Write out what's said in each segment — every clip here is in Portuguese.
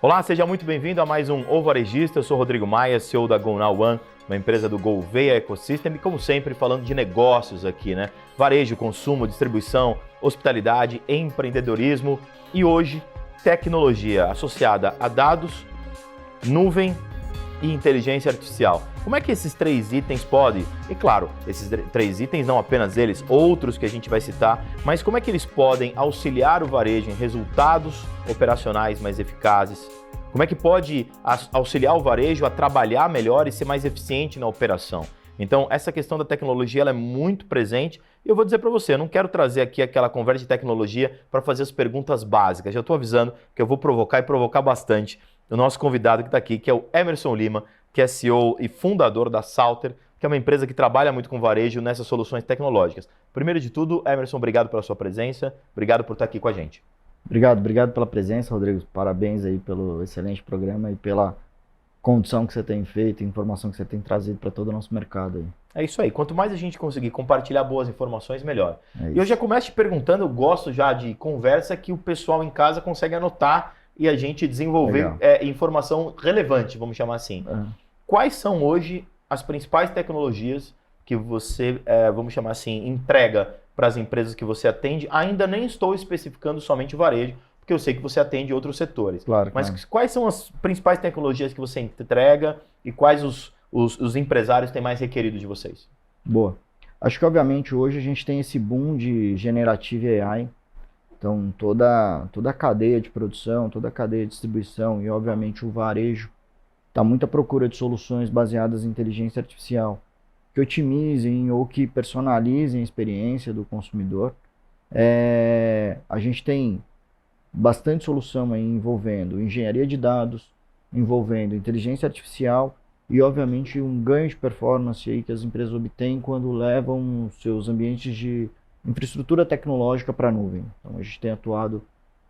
Olá, seja muito bem-vindo a mais um O Varejista. Eu sou Rodrigo Maia, CEO da GoNow One, uma empresa do Gouveia Ecosystem, e como sempre falando de negócios aqui, né? Varejo, consumo, distribuição, hospitalidade, empreendedorismo e hoje tecnologia associada a dados, nuvem e inteligência artificial. Como é que esses três itens podem, e claro, esses três itens, não apenas eles, outros que a gente vai citar, mas como é que eles podem auxiliar o varejo em resultados operacionais mais eficazes? Como é que pode auxiliar o varejo a trabalhar melhor e ser mais eficiente na operação? Então, essa questão da tecnologia ela é muito presente e eu vou dizer para você, eu não quero trazer aqui aquela conversa de tecnologia para fazer as perguntas básicas. Já estou avisando que eu vou provocar e provocar bastante o nosso convidado que está aqui, que é o Emerson Lima, que é CEO e fundador da Salter, que é uma empresa que trabalha muito com varejo nessas soluções tecnológicas. Primeiro de tudo, Emerson, obrigado pela sua presença, obrigado por estar aqui com a gente. Obrigado pela presença, Rodrigo. Parabéns aí pelo excelente programa e pela condição que você tem feito, informação que você tem trazido para todo o nosso mercado aí. É isso aí. Quanto mais a gente conseguir compartilhar boas informações, melhor. E eu já começo te perguntando, eu gosto já de conversa que o pessoal em casa consegue anotar e a gente desenvolver informação relevante, vamos chamar assim. Quais são hoje as principais tecnologias que você, vamos chamar assim, entrega para as empresas que você atende? Ainda nem estou especificando somente o varejo, porque eu sei que você atende outros setores. Claro, mas quais são as principais tecnologias que você entrega e quais os empresários têm mais requerido de vocês? Boa. Acho que, obviamente, hoje a gente tem esse boom de Generative AI. Então, toda a cadeia de produção, toda a cadeia de distribuição e, obviamente, o varejo está muito à procura de soluções baseadas em inteligência artificial que otimizem ou que personalizem a experiência do consumidor. A gente tem bastante solução aí envolvendo engenharia de dados, envolvendo inteligência artificial e, obviamente, um ganho de performance aí que as empresas obtêm quando levam seus ambientes de infraestrutura tecnológica para a nuvem. Então, a gente tem atuado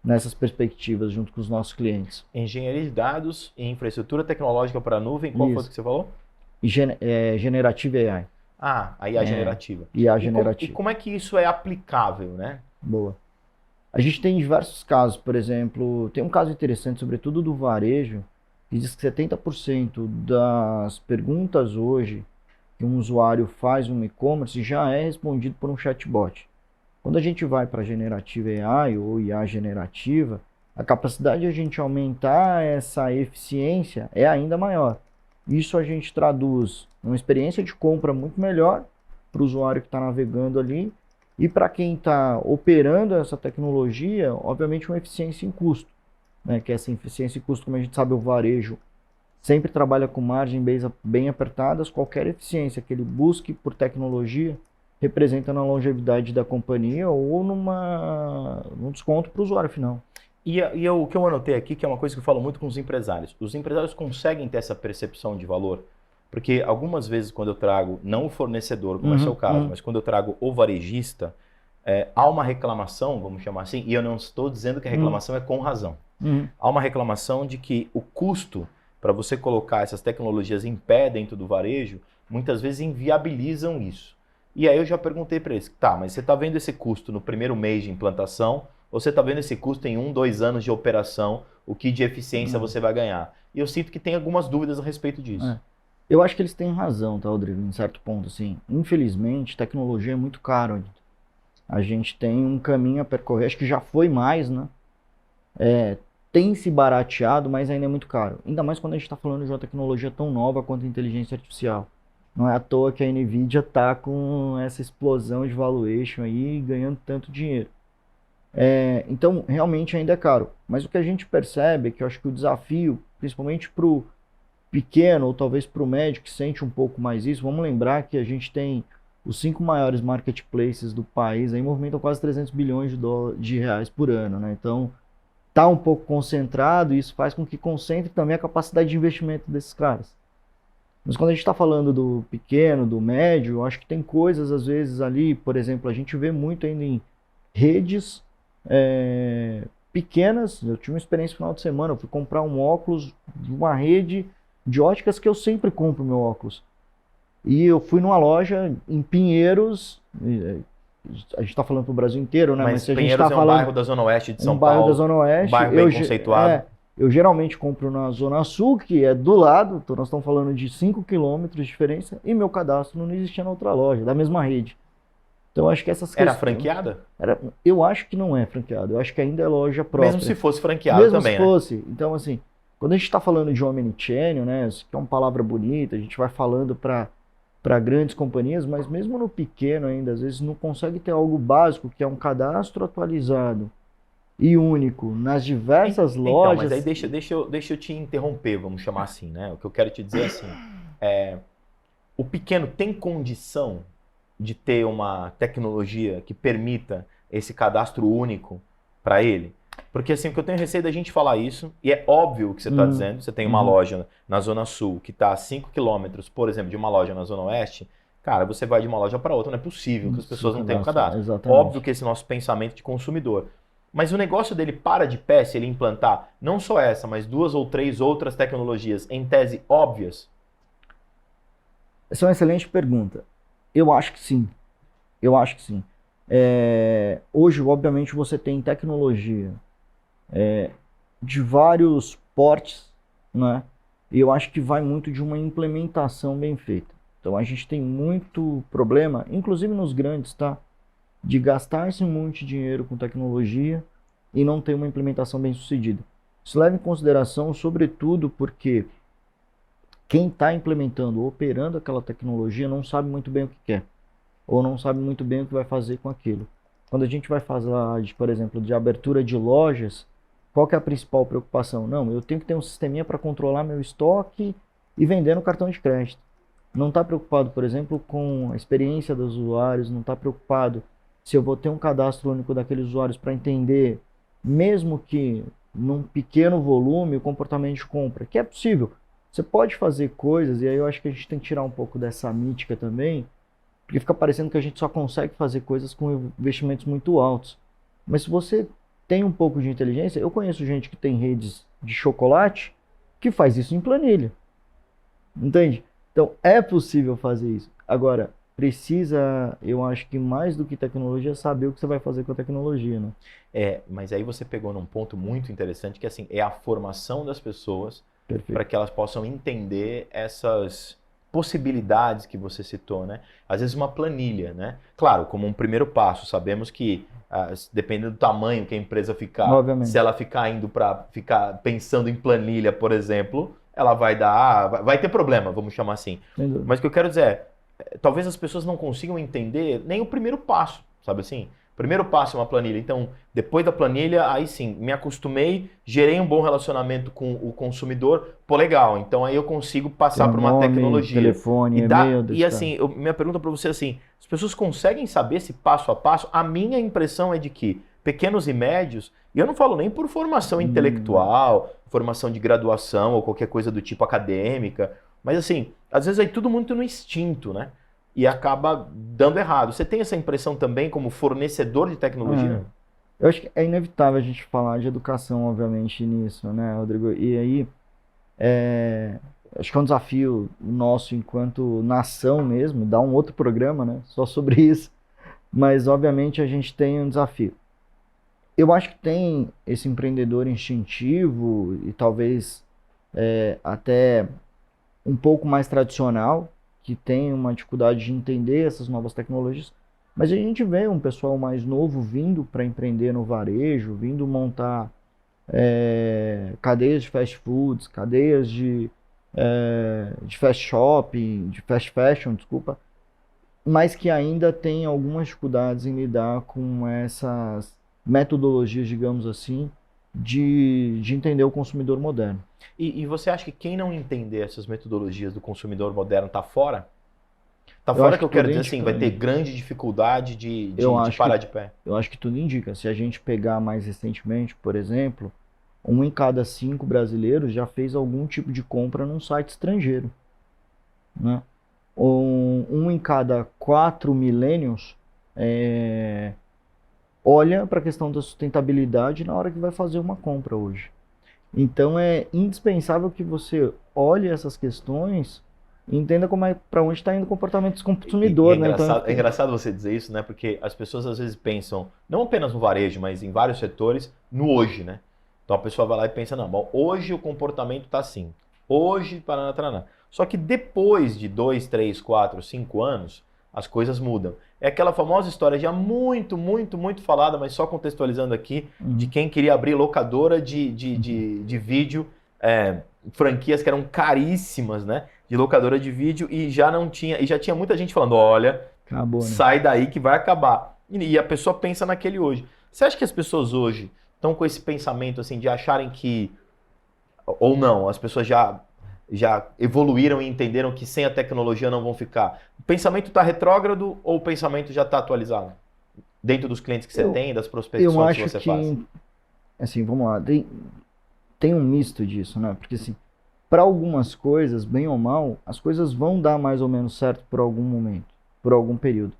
nessas perspectivas junto com os nossos clientes. Engenharia de dados e infraestrutura tecnológica para a nuvem, qual foi o que você falou? E Generative AI. A IA generativa. IA generativa. E como é que isso é aplicável, né? Boa. A gente tem diversos casos, por exemplo, tem um caso interessante, sobretudo do varejo, que diz que 70% das perguntas hoje que um usuário faz no e-commerce já é respondido por um chatbot. Quando a gente vai para Generative AI ou IA generativa, a capacidade de a gente aumentar essa eficiência é ainda maior. Isso a gente traduz numa experiência de compra muito melhor para o usuário que está navegando ali e para quem está operando essa tecnologia, obviamente uma eficiência em custo, né? Que essa eficiência em custo, como a gente sabe, o varejo sempre trabalha com margens bem apertadas. Qualquer eficiência que ele busque por tecnologia representa na longevidade da companhia ou num desconto para o usuário final. E o que eu anotei aqui, que é uma coisa que eu falo muito com os empresários conseguem ter essa percepção de valor? Porque algumas vezes quando eu trago, não o fornecedor, como é o seu caso, mas quando eu trago o varejista, há uma reclamação, vamos chamar assim, e eu não estou dizendo que a reclamação é com razão. Há uma reclamação de que o custo para você colocar essas tecnologias em pé dentro do varejo, muitas vezes inviabilizam isso. E aí eu já perguntei para eles, tá, mas você está vendo esse custo no primeiro mês de implantação, ou você está vendo esse custo em 1, 2 anos de operação, o que de eficiência você vai ganhar? E eu sinto que tem algumas dúvidas a respeito disso. Eu acho que eles têm razão, tá, Rodrigo, em certo ponto, assim. Infelizmente, tecnologia é muito caro. A gente tem um caminho a percorrer, acho que já foi mais, né? Tem se barateado, mas ainda é muito caro. Ainda mais quando a gente está falando de uma tecnologia tão nova quanto a inteligência artificial. Não é à toa que a NVIDIA está com essa explosão de valuation aí, ganhando tanto dinheiro. Então, realmente ainda é caro. Mas o que a gente percebe é que eu acho que o desafio, principalmente para o pequeno ou talvez para o médio que sente um pouco mais isso, vamos lembrar que a gente tem os 5 maiores marketplaces do país, aí movimentam quase 300 bilhões de reais por ano, né? Então, está um pouco concentrado e isso faz com que concentre também a capacidade de investimento desses caras. Mas quando a gente está falando do pequeno, do médio, eu acho que tem coisas às vezes ali, por exemplo, a gente vê muito ainda em redes pequenas. Eu tive uma experiência no final de semana, eu fui comprar um óculos de uma rede de óticas que eu sempre compro meu óculos. E eu fui numa loja em Pinheiros, a gente está falando para o Brasil inteiro, né? Mas se a Pinheiros gente tá um falando bairro da Zona Oeste de São um bairro Paulo, da Zona Oeste, um bairro bem conceituado. Eu geralmente compro na Zona Sul, que é do lado, então nós estamos falando de 5 quilômetros de diferença, e meu cadastro não existia na outra loja, da mesma rede. Então acho que essas Era questões... franqueada? Eu acho que não é franqueado, eu acho que ainda é loja própria. Mesmo se fosse franqueado Mesmo também, se né? fosse. Então, assim, quando a gente está falando de omnichannel, né, isso que é uma palavra bonita, a gente vai falando para grandes companhias, mas mesmo no pequeno ainda, às vezes não consegue ter algo básico, que é um cadastro atualizado e único nas diversas Então, lojas. mas aí deixa eu te interromper, vamos chamar assim, né? O que eu quero te dizer é assim, o pequeno tem condição de ter uma tecnologia que permita esse cadastro único para ele? Porque assim, o que eu tenho receio da gente falar isso, e é óbvio o que você está dizendo, você tem uma loja na Zona Sul que está a 5 quilômetros, por exemplo, de uma loja na Zona Oeste, cara, você vai de uma loja para outra, não é possível que as pessoas não tenham cadastro. Exatamente. Óbvio que esse é o nosso pensamento de consumidor. Mas o negócio dele para de pé se ele implantar não só essa, mas 2 ou 3 outras tecnologias em tese óbvias? Essa é uma excelente pergunta. Eu acho que sim. Eu acho que sim. Hoje, obviamente, você tem tecnologia de vários portes, né? E eu acho que vai muito de uma implementação bem feita. Então a gente tem muito problema, inclusive nos grandes, tá? De gastar-se um monte de dinheiro com tecnologia e não ter uma implementação bem sucedida. Isso leva em consideração, sobretudo, porque quem está implementando ou operando aquela tecnologia não sabe muito bem o que quer, ou não sabe muito bem o que vai fazer com aquilo. Quando a gente vai fazer, por exemplo, de abertura de lojas, qual que é a principal preocupação? Não, eu tenho que ter um sisteminha para controlar meu estoque e vender no cartão de crédito. Não está preocupado, por exemplo, com a experiência dos usuários, não está preocupado se eu vou ter um cadastro único daqueles usuários para entender, mesmo que num pequeno volume, o comportamento de compra, que é possível. Você pode fazer coisas, e aí eu acho que a gente tem que tirar um pouco dessa mítica também, porque fica parecendo que a gente só consegue fazer coisas com investimentos muito altos. Mas se você tem um pouco de inteligência, eu conheço gente que tem redes de chocolate que faz isso em planilha. Entende? Então é possível fazer isso. Agora, precisa, eu acho que mais do que tecnologia, saber o que você vai fazer com a tecnologia, né? Mas aí você pegou num ponto muito interessante, que assim, é a formação das pessoas para que elas possam entender essas possibilidades que você citou, né? Às vezes uma planilha, né? Claro, como um primeiro passo, sabemos que dependendo do tamanho que a empresa ficar, Obviamente. se ela ficar indo para ficar pensando em planilha, por exemplo, ela vai ter problema, vamos chamar assim. Mas o que eu quero dizer talvez as pessoas não consigam entender nem o primeiro passo, sabe assim? O primeiro passo é uma planilha. Então, depois da planilha, aí sim, me acostumei, gerei um bom relacionamento com o consumidor, pô, legal. Então aí eu consigo passar para uma tecnologia. Telefone, e-mail. E assim, minha pergunta para você é assim, as pessoas conseguem saber esse passo a passo? A minha impressão é de que pequenos e médios, e eu não falo nem por formação intelectual, formação de graduação ou qualquer coisa do tipo acadêmica, mas assim, às vezes é tudo muito no instinto, né? E acaba dando errado. Você tem essa impressão também como fornecedor de tecnologia? Eu acho que é inevitável a gente falar de educação, obviamente, nisso, né, Rodrigo? E aí, acho que é um desafio nosso enquanto nação mesmo, dar um outro programa, né, só sobre isso. Mas, obviamente, a gente tem um desafio. Eu acho que tem esse empreendedor instintivo e talvez até um pouco mais tradicional, que tem uma dificuldade de entender essas novas tecnologias, mas a gente vê um pessoal mais novo vindo para empreender no varejo, vindo montar cadeias de fast foods, cadeias de fast shopping, de fast fashion, desculpa, mas que ainda tem algumas dificuldades em lidar com essas metodologias, digamos assim, de entender o consumidor moderno. E você acha que quem não entender essas metodologias do consumidor moderno está fora? Está fora que eu quero dizer assim, vai ter grande dificuldade de parar de pé? Eu acho que tudo indica. Se a gente pegar mais recentemente, por exemplo, 1 em cada 5 brasileiros já fez algum tipo de compra num site estrangeiro, né? 1 em cada 4 millennials olha para a questão da sustentabilidade na hora que vai fazer uma compra hoje. Então é indispensável que você olhe essas questões e entenda para onde está indo o comportamento do consumidor. Né? É engraçado você dizer isso, né? Porque as pessoas às vezes pensam, não apenas no varejo, mas em vários setores, no hoje, né? Então a pessoa vai lá e pensa, não, bom, hoje o comportamento está assim. Hoje, paraná. Só que depois de 2, 3, 4, 5 anos, as coisas mudam. É aquela famosa história já muito falada, mas só contextualizando aqui, de quem queria abrir locadora de vídeo, franquias que eram caríssimas, né? De locadora de vídeo e já não tinha, e já tinha muita gente falando, olha, Acabou, né? sai daí que vai acabar. E a pessoa pensa naquele hoje. Você acha que as pessoas hoje estão com esse pensamento assim de acharem que, ou não, as pessoas já evoluíram e entenderam que sem a tecnologia não vão ficar? O pensamento está retrógrado ou o pensamento já está atualizado? Dentro dos clientes que você tem, das prospecções que você faz? Assim, vamos lá, tem um misto disso, né? Porque assim, para algumas coisas, bem ou mal, as coisas vão dar mais ou menos certo por algum momento, por algum período.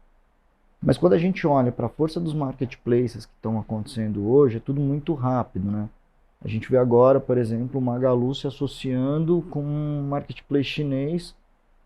Mas quando a gente olha para a força dos marketplaces que estão acontecendo hoje, é tudo muito rápido, né? A gente vê agora, por exemplo, o Magalu se associando com um marketplace chinês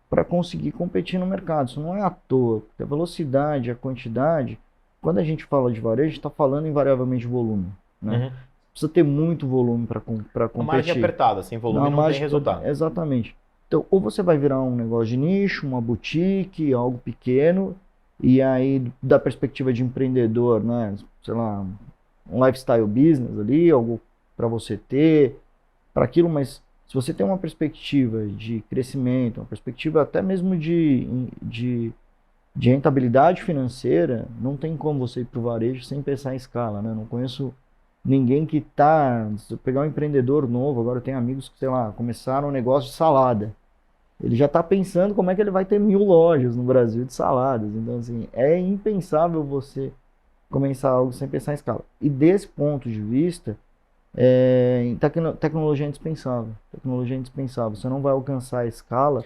para conseguir competir no mercado. Isso não é à toa, porque a velocidade, a quantidade, quando a gente fala de varejo, está falando invariavelmente de volume, né? Uhum. Precisa ter muito volume para competir. Uma margem apertada, sem volume não tem resultado. Exatamente. Então, ou você vai virar um negócio de nicho, uma boutique, algo pequeno, e aí, da perspectiva de empreendedor, né? Sei lá, um lifestyle business ali, algo para você ter, para aquilo, mas se você tem uma perspectiva de crescimento, uma perspectiva até mesmo de rentabilidade financeira, não tem como você ir para o varejo sem pensar em escala, né? Não conheço ninguém que tá, se eu pegar um empreendedor novo, agora eu tenho amigos que, sei lá, começaram um negócio de salada. Ele já está pensando como é que ele vai ter 1000 lojas no Brasil de saladas. Então, assim, é impensável você começar algo sem pensar em escala. E desse ponto de vista, tecnologia é indispensável. Tecnologia é indispensável. Você não vai alcançar a escala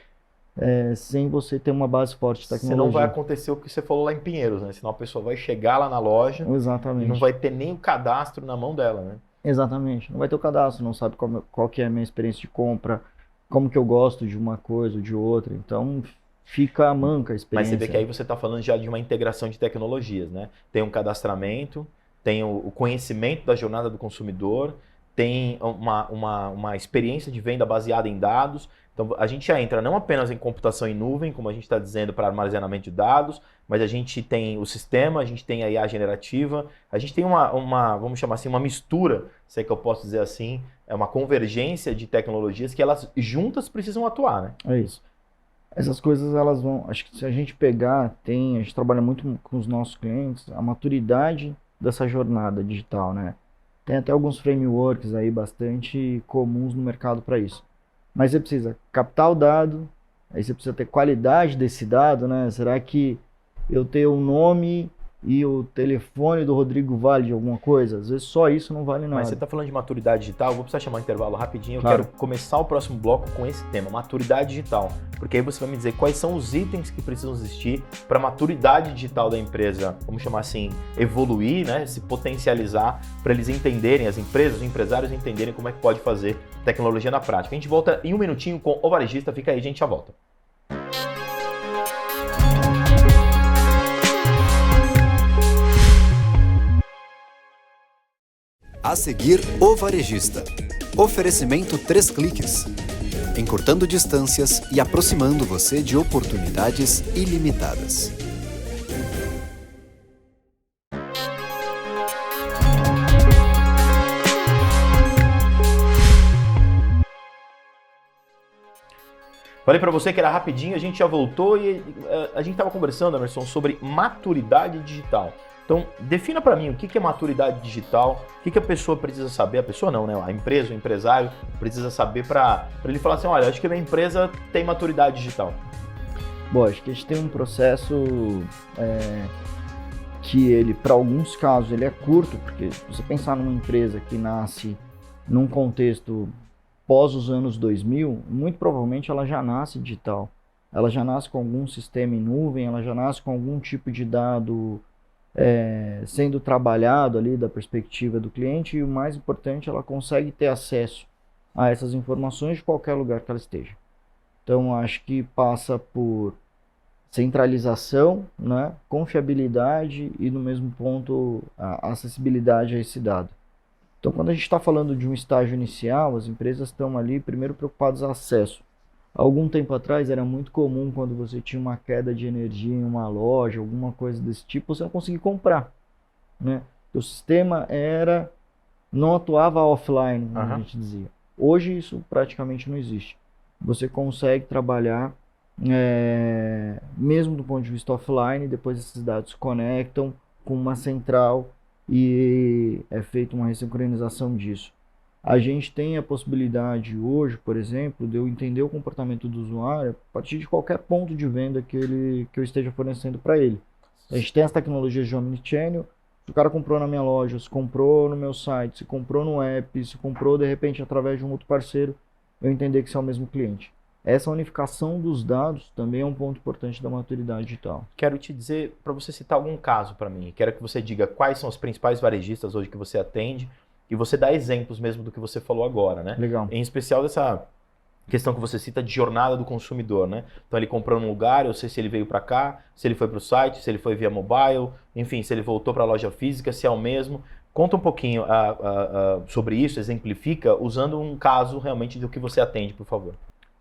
sem você ter uma base forte de tecnologia. Senão vai acontecer o que você falou lá em Pinheiros, né? Senão a pessoa vai chegar lá na loja Exatamente. E não vai ter nem o cadastro na mão dela, né? Exatamente. Não vai ter o cadastro, não sabe qual que é a minha experiência de compra, como que eu gosto de uma coisa ou de outra. Então, fica manca a experiência. Mas você vê que aí você está falando já de uma integração de tecnologias, né? Tem um cadastramento, tem o conhecimento da jornada do consumidor, tem uma experiência de venda baseada em dados. Então, a gente já entra não apenas em computação em nuvem, como a gente está dizendo, para armazenamento de dados, mas a gente tem o sistema, a gente tem a IA generativa, a gente tem vamos chamar assim, uma mistura, se é que eu posso dizer assim, é uma convergência de tecnologias que elas juntas precisam atuar, né? É isso. Essas coisas, elas vão... Acho que se a gente pegar, a gente trabalha muito com os nossos clientes, a maturidade dessa jornada digital, né? Tem até alguns frameworks aí bastante comuns no mercado para isso. Mas você precisa captar o dado, aí você precisa ter qualidade desse dado, né? Será que eu tenho o nome e o telefone do Rodrigo vale de alguma coisa? Às vezes só isso não vale nada. Mas você está falando de maturidade digital, eu vou precisar chamar um intervalo rapidinho. Claro. Eu quero começar o próximo bloco com esse tema, maturidade digital. Porque aí você vai me dizer quais são os itens que precisam existir para a maturidade digital da empresa, vamos chamar assim, evoluir, né? Se potencializar, para eles entenderem, as empresas, os empresários entenderem como é que pode fazer tecnologia na prática. A gente volta em um minutinho com o varejista, fica aí, a gente já volta. A seguir, o varejista. Oferecimento 3 cliques. Encurtando distâncias e aproximando você de oportunidades ilimitadas. Falei para você que era rapidinho, a gente já voltou e a gente estava conversando, Emerson, sobre maturidade digital. Então, defina para mim o que é maturidade digital, o que a pessoa precisa saber, a pessoa não, né? A empresa, o empresário precisa saber para ele falar assim, olha, acho que a minha empresa tem maturidade digital. Bom, acho que a gente tem um processo que ele, para alguns casos, ele é curto, porque se você pensar numa empresa que nasce num contexto pós os anos 2000, muito provavelmente ela já nasce digital. Ela já nasce com algum sistema em nuvem, ela já nasce com algum tipo de dado sendo trabalhado ali da perspectiva do cliente e o mais importante, ela consegue ter acesso a essas informações de qualquer lugar que ela esteja. Então, acho que passa por centralização, né, confiabilidade e, no mesmo ponto, a acessibilidade a esse dado. Então, quando a gente está falando de um estágio inicial, as empresas estão ali primeiro preocupadas com acesso. Algum tempo atrás era muito comum quando você tinha uma queda de energia em uma loja, alguma coisa desse tipo, você não conseguia comprar, né? O sistema não atuava offline, como a gente dizia. Hoje isso praticamente não existe. Você consegue trabalhar mesmo do ponto de vista offline, depois esses dados se conectam com uma central e é feita uma ressincronização disso. A gente tem a possibilidade hoje, por exemplo, de eu entender o comportamento do usuário a partir de qualquer ponto de venda que eu esteja fornecendo para ele. A gente tem as tecnologias de omnichannel. Se o cara comprou na minha loja, se comprou no meu site, se comprou no app, se comprou de repente através de um outro parceiro, eu entender que isso é o mesmo cliente. Essa unificação dos dados também é um ponto importante da maturidade digital. Quero te dizer, para você citar algum caso para mim, quero que você diga quais são os principais varejistas hoje que você atende e você dá exemplos mesmo do que você falou agora, né? Legal. Em especial dessa questão que você cita de jornada do consumidor, né? Então ele comprou num lugar, eu sei se ele veio para cá, se ele foi para o site, se ele foi via mobile, enfim, se ele voltou para a loja física, se é o mesmo. Conta um pouquinho sobre isso, exemplifica, usando um caso realmente do que você atende, por favor.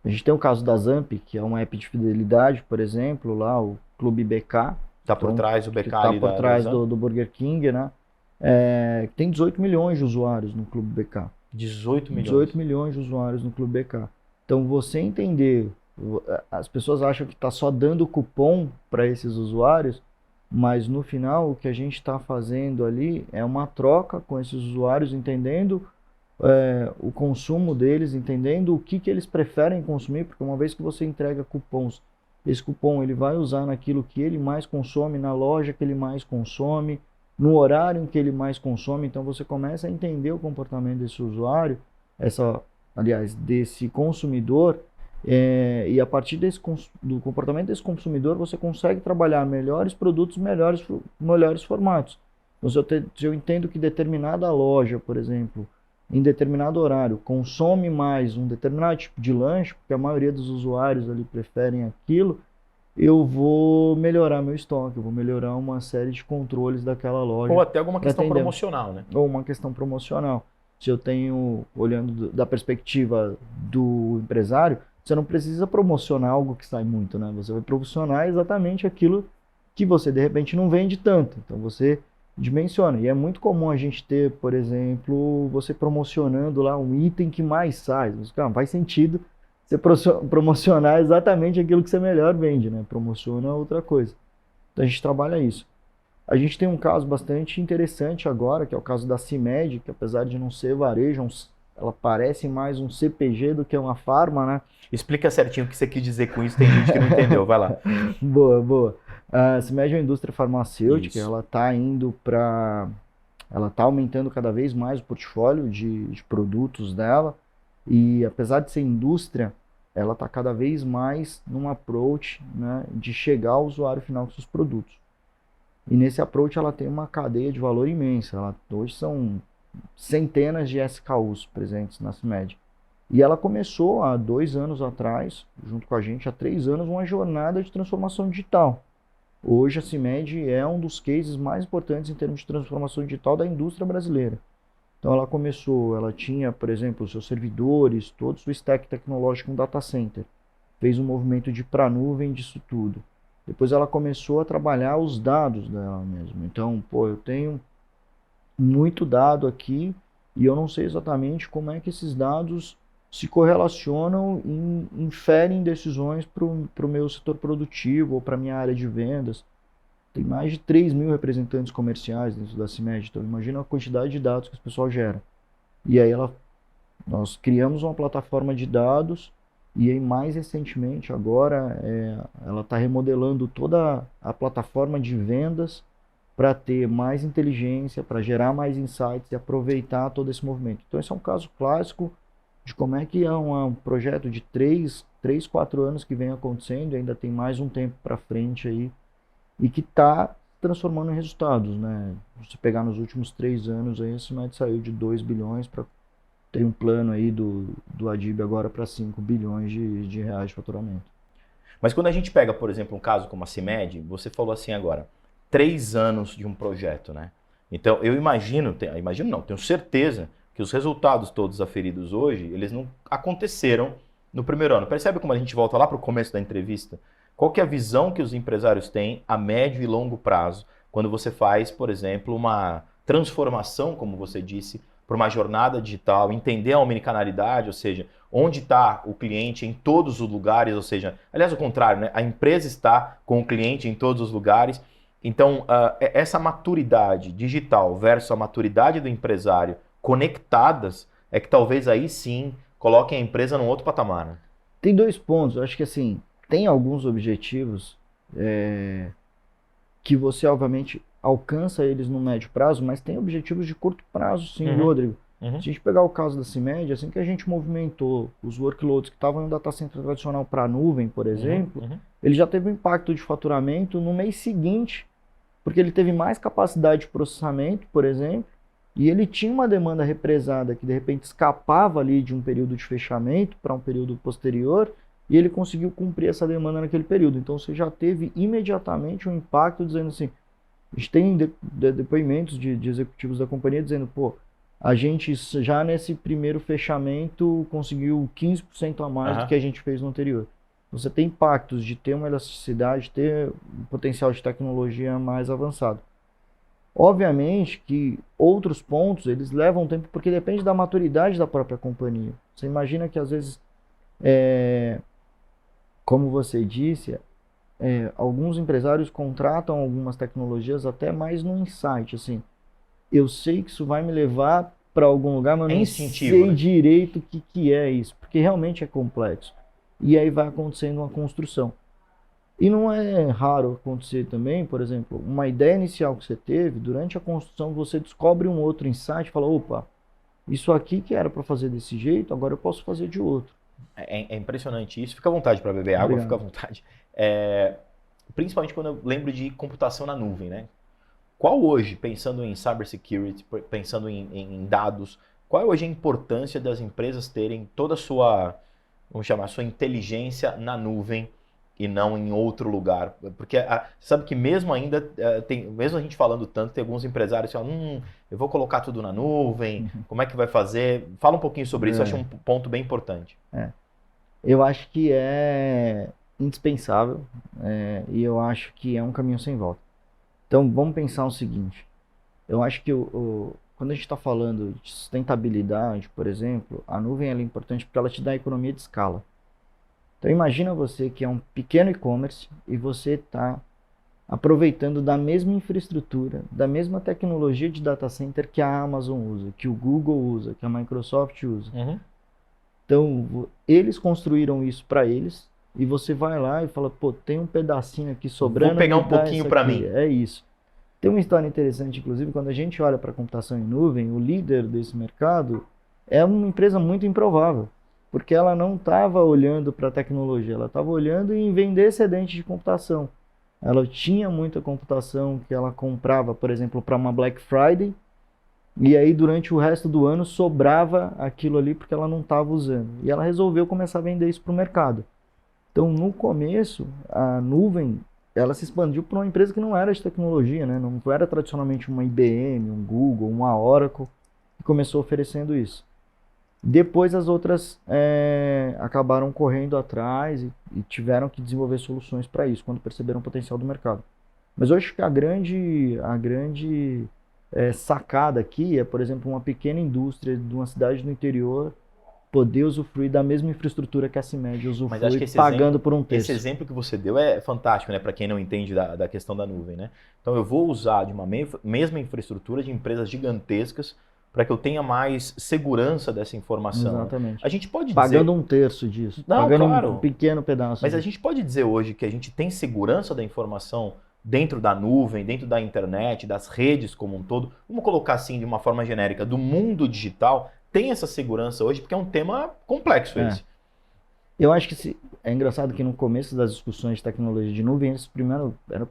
A gente tem o caso da Zamp, que é uma app de fidelidade, por exemplo, lá o Clube BK. Tá por trás do BK tá ali por trás do Burger King, né? Tem 18 milhões de usuários no Clube BK. 18 milhões? 18 milhões de usuários no Clube BK. Então, você entender, as pessoas acham que está só dando cupom para esses usuários, mas no final o que a gente está fazendo ali é uma troca com esses usuários, entendendo o consumo deles, entendendo o que eles preferem consumir, porque uma vez que você entrega cupons, esse cupom ele vai usar naquilo que ele mais consome, na loja que ele mais consome, no horário em que ele mais consome. Então você começa a entender o comportamento desse usuário, desse consumidor, e a partir do comportamento desse consumidor você consegue trabalhar melhores produtos, melhores formatos. Então, se eu entendo que determinada loja, por exemplo, em determinado horário, consome mais um determinado tipo de lanche, porque a maioria dos usuários ali preferem aquilo, eu vou melhorar meu estoque, eu vou melhorar uma série de controles daquela loja. Ou até alguma questão promocional, né? Ou uma questão promocional. Se eu tenho, olhando da perspectiva do empresário, você não precisa promocionar algo que sai muito, né? Você vai promocionar exatamente aquilo que você, de repente, não vende tanto. Então, você dimensiona. E é muito comum a gente ter, por exemplo, você promocionando lá um item que mais sai. Mas, cara, faz sentido você promocionar exatamente aquilo que você melhor vende, né? Promociona outra coisa. Então a gente trabalha isso. A gente tem um caso bastante interessante agora, que é o caso da CIMED, que apesar de não ser varejo, ela parece mais um CPG do que uma farma, né? Explica certinho o que você quis dizer com isso, tem gente que não entendeu, vai lá. Boa. A CIMED é uma indústria farmacêutica, Isso. ela está aumentando cada vez mais o portfólio de produtos dela, e apesar de ser indústria, ela está cada vez mais num approach, né, de chegar ao usuário final com seus produtos. E nesse approach ela tem uma cadeia de valor imensa. Hoje são centenas de SKUs presentes na CIMED. E ela começou há 2 anos atrás, junto com a gente, há 3 anos, uma jornada de transformação digital. Hoje a CIMED é um dos cases mais importantes em termos de transformação digital da indústria brasileira. Então ela tinha, por exemplo, os seus servidores, todo o seu stack tecnológico no data center. Fez um movimento de ir para a nuvem disso tudo. Depois ela começou a trabalhar os dados dela mesmo. Então, eu tenho muito dado aqui e eu não sei exatamente como é que esses dados se correlacionam e inferem decisões para o meu setor produtivo ou para a minha área de vendas. Tem mais de 3 mil representantes comerciais dentro da CIMED, então imagina a quantidade de dados que o pessoal gera. E aí nós criamos uma plataforma de dados e aí mais recentemente agora ela está remodelando toda a plataforma de vendas para ter mais inteligência, para gerar mais insights e aproveitar todo esse movimento. Então esse é um caso clássico de como é que é um projeto de 3, 4 anos que vem acontecendo, e ainda tem mais um tempo para frente aí, e que está transformando em resultados, né? Se pegar nos últimos 3 anos, aí, a CIMED saiu de 2 bilhões para ter um plano aí do Adib agora para 5 bilhões de reais de faturamento. Mas quando a gente pega, por exemplo, um caso como a CIMED, você falou assim agora, 3 anos de um projeto, né? Então, eu tenho certeza que os resultados todos aferidos hoje, eles não aconteceram no primeiro ano. Percebe como a gente volta lá para o começo da entrevista? Qual que é a visão que os empresários têm a médio e longo prazo, quando você faz, por exemplo, uma transformação, como você disse, para uma jornada digital, entender a omnicanalidade, ou seja, onde está o cliente em todos os lugares, ou seja, aliás, o contrário, né? A empresa está com o cliente em todos os lugares. Então, essa maturidade digital versus a maturidade do empresário conectadas é que talvez aí sim coloquem a empresa num outro patamar. Né? Tem 2 pontos. Eu acho que assim, tem alguns objetivos que você, obviamente, alcança eles no médio prazo, mas tem objetivos de curto prazo, sim, Rodrigo. Se a gente pegar o caso da CIMED, assim que a gente movimentou os workloads que estavam no data center tradicional para a nuvem, por exemplo, ele já teve um impacto de faturamento no mês seguinte, porque ele teve mais capacidade de processamento, por exemplo, e ele tinha uma demanda represada que de repente escapava ali de um período de fechamento para um período posterior, e ele conseguiu cumprir essa demanda naquele período. Então você já teve imediatamente um impacto dizendo assim, a gente tem depoimentos de executivos da companhia dizendo, pô, a gente já nesse primeiro fechamento conseguiu 15% a mais do que a gente fez no anterior. Você tem impactos de ter uma elasticidade, ter um potencial de tecnologia mais avançado. Obviamente que outros pontos, eles levam tempo, porque depende da maturidade da própria companhia. Você imagina que às vezes, como você disse, alguns empresários contratam algumas tecnologias até mais no insight, assim. Eu sei que isso vai me levar para algum lugar, mas eu nem sei direito o que é isso, porque realmente é complexo. E aí vai acontecendo uma construção. E não é raro acontecer também, por exemplo, uma ideia inicial que você teve, durante a construção você descobre um outro insight e fala, opa, isso aqui que era para fazer desse jeito, agora eu posso fazer de outro. É impressionante isso. Fica à vontade para beber água, fica à vontade. Principalmente quando eu lembro de computação na nuvem, né? Qual hoje, pensando em cybersecurity, pensando em dados, qual é hoje a importância das empresas terem toda a sua, vamos chamar, sua inteligência na nuvem e não em outro lugar? Porque você sabe que mesmo ainda, mesmo a gente falando tanto, tem alguns empresários que falam, eu vou colocar tudo na nuvem, como é que vai fazer? Fala um pouquinho sobre isso, eu acho um ponto bem importante. Eu acho que é indispensável e eu acho que é um caminho sem volta. Então, vamos pensar o seguinte, eu acho que quando a gente está falando de sustentabilidade, por exemplo, a nuvem ela é importante porque ela te dá economia de escala. Então, imagina você que é um pequeno e-commerce e você está aproveitando da mesma infraestrutura, da mesma tecnologia de data center que a Amazon usa, que o Google usa, que a Microsoft usa. Então, eles construíram isso para eles, e você vai lá e fala, pô, tem um pedacinho aqui sobrando. Vou pegar um pouquinho para mim. É isso. Tem uma história interessante, inclusive, quando a gente olha para a computação em nuvem, o líder desse mercado é uma empresa muito improvável, porque ela não estava olhando para a tecnologia, ela estava olhando em vender excedente de computação. Ela tinha muita computação que ela comprava, por exemplo, para uma Black Friday, e aí durante o resto do ano sobrava aquilo ali porque ela não estava usando. E ela resolveu começar a vender isso para o mercado. Então, no começo, a nuvem, ela se expandiu para uma empresa que não era de tecnologia, né? Não era tradicionalmente uma IBM, um Google, uma Oracle, que começou oferecendo isso. Depois, as outras acabaram correndo atrás e tiveram que desenvolver soluções para isso, quando perceberam o potencial do mercado. Mas eu acho que a grande sacada aqui é, por exemplo, uma pequena indústria de uma cidade no interior poder usufruir da mesma infraestrutura que a CIMED usufrui, pagando por um terço. Esse exemplo que você deu é fantástico, né, para quem não entende da questão da nuvem, né? Então eu vou usar de uma mesma infraestrutura de empresas gigantescas para que eu tenha mais segurança dessa informação. Exatamente. A gente pode pagando um terço disso, não, pagando claro, um pequeno pedaço. Mas a gente pode dizer hoje que a gente tem segurança da informação dentro da nuvem, dentro da internet, das redes como um todo. Vamos colocar assim de uma forma genérica, do mundo digital. Tem essa segurança hoje, porque é um tema complexo esse. Eu acho que é engraçado que no começo das discussões de tecnologia de nuvem, esse era o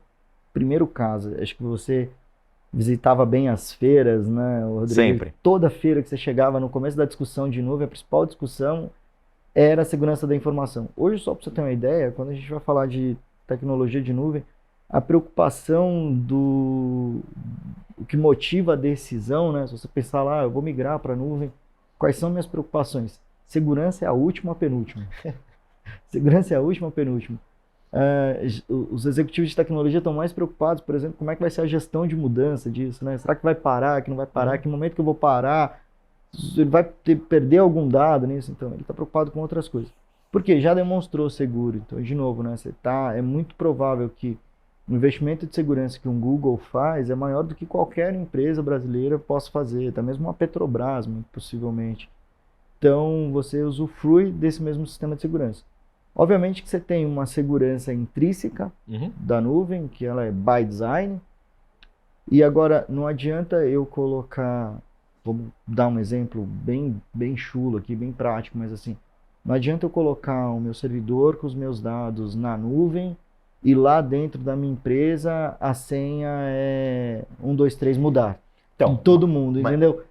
primeiro caso. Acho que você visitava bem as feiras, né, Rodrigo? Sempre. Toda feira que você chegava, no começo da discussão de nuvem, a principal discussão era a segurança da informação. Hoje, só para você ter uma ideia, quando a gente vai falar de tecnologia de nuvem, a preocupação o que motiva a decisão, né? Se você pensar lá, eu vou migrar para a nuvem, quais são minhas preocupações? Segurança é a última, penúltima. Segurança é a última, penúltima. Os executivos de tecnologia estão mais preocupados, por exemplo, como é que vai ser a gestão de mudança disso, né? Será que vai parar, que não vai parar, que momento que eu vou parar? Ele vai perder algum dado nisso? Então, ele está preocupado com outras coisas. Porque já demonstrou seguro. Então, de novo, né? É muito provável que o investimento de segurança que um Google faz é maior do que qualquer empresa brasileira possa fazer, até mesmo uma Petrobras, muito possivelmente. Então, você usufrui desse mesmo sistema de segurança. Obviamente que você tem uma segurança intrínseca da nuvem, que ela é by design. E agora, não adianta eu colocar, vou dar um exemplo bem chulo aqui, bem prático, mas assim, não adianta eu colocar o meu servidor com os meus dados na nuvem e lá dentro da minha empresa a senha é 1, 2, 3 mudar. Então, em todo mundo, entendeu?